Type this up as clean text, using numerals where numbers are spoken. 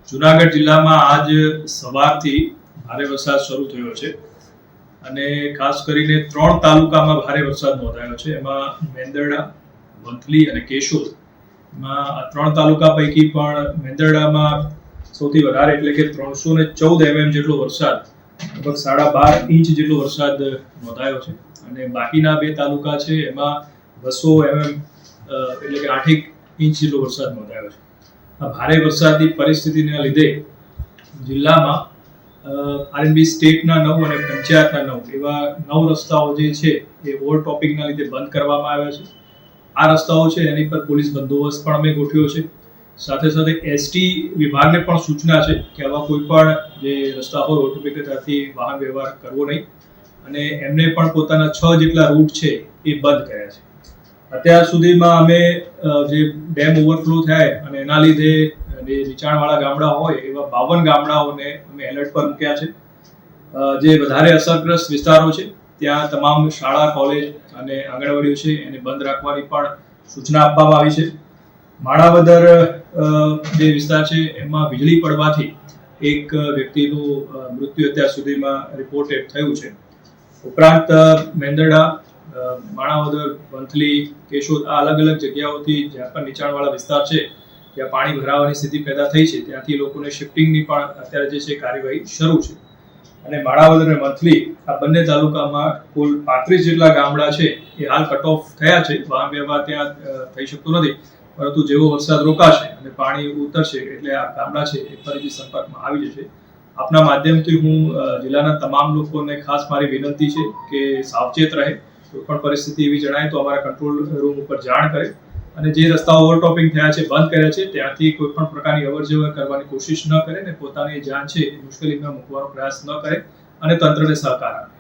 જુનાગઢ જિલ્લામાં આજ સવારથી ભારે વરસાદ શરૂ થયો છે અને ખાસ કરીને 3 તાલુકામાં ભારે વરસાદ નોંધાયો છે. એમાં મેંદરડા, વંથલી અને કેશોદ. એમાં આ 3 તાલુકા પૈકી પણ મેંદરડામાં સૌથી વધારે એટલે કે 314 mm જેટલો વરસાદ, લગભગ 12.5 ઇંચ જેટલો વરસાદ નોંધાયો છે. અને બાકીના 2 તાલુકા છે એમાં 200 mm એટલે કે 8 ઇંચ જેટલો વરસાદ નોંધાયો છે. આ ભારે વરસાદની પરિસ્થિતિના લીધે જિલ્લામાં આરએનબી સ્ટેટના 9 અને પંચાયતના 9 એવા 9 રસ્તાઓ જે છે એ ઓવરટોપિંગના લીધે બંધ કરવામાં આવ્યા છે. આ રસ્તાઓ છે એની પર પોલીસ બંદોબસ્ત પણ અમે ગોઠવ્યો છે. સાથે સાથે એસટી વિભાગને પણ સૂચના છે કે આવા કોઈ પણ જે રસ્તા હોય ઓવરટોપિંગ ત્યાંથી વાહન વ્યવહાર કરવો નહીં, અને એમને પણ પોતાના 6 જેટલા રૂટ છે એ બંધ કર્યા છે. અત્યાર સુધીમાં અમે જે ડેમ ઓવરફ્લો થાય અને એના લીધે જે નીચાણવાળા ગામડા હોય એવા 52 ગામડાઓને અમે એલર્ટ પર મૂક્યા છે. જે વધારે અસરગ્રસ્ત વિસ્તારો છે ત્યાં તમામ શાળા, કોલેજ અને આંગણવાડીઓ છે એને બંધ રાખવાની પણ સૂચના આપવામાં આવી છે. માણાવદર જે વિસ્તાર છે એમાં વીજળી પડવાથી એક વ્યક્તિનું મૃત્યુ અત્યાર સુધીમાં રિપોર્ટેડ થયું છે. ઉપરાંત મેંદરડા, માણાવદર, વંથલી, કેશોદ આ અલગ અલગ જગ્યાઓથી જ્યાં પણ નીચાણવાળા વિસ્તાર છે ત્યાં પાણી ભરાવાની સ્થિતિ પેદા થઈ છે ત્યાંથી લોકોને શિફ્ટિંગની પણ અત્યારે જે છે કાર્યવાહી શરૂ છે. અને માણાવદર અને વંથલી આ બંને તાલુકામાં કુલ 35 જેટલા ગામડા છે એ હાલ કટ ઓફ થયા છે. વાહન વ્યવહાર ત્યાં થઈ શકતો નથી, પરંતુ જેવો વરસાદ રોકાશે અને પાણી ઉતરશે એટલે આ ગામડા છે એ ફરીથી સંપર્કમાં આવી જશે. આપના માધ્યમથી હું જિલ્લાના તમામ લોકોને ખાસ મારી વિનંતી છે કે સાવચેત રહે. કોઈ પણ પરિસ્થિતિ એવી જણાય તો અમારા કંટ્રોલ રૂમ ઉપર જાણ કરે, અને જે રસ્તાઓ ઓવરટોપિંગ થયા છે, બંધ કર્યા છે, ત્યાંથી કોઈ પણ પ્રકારની અવરજવર કરવાની કોશિશ ન કરે ને પોતાની જાન છે એ મુશ્કેલીમાં મૂકવાનો પ્રયાસ ન કરે અને તંત્રને સહકાર આપે.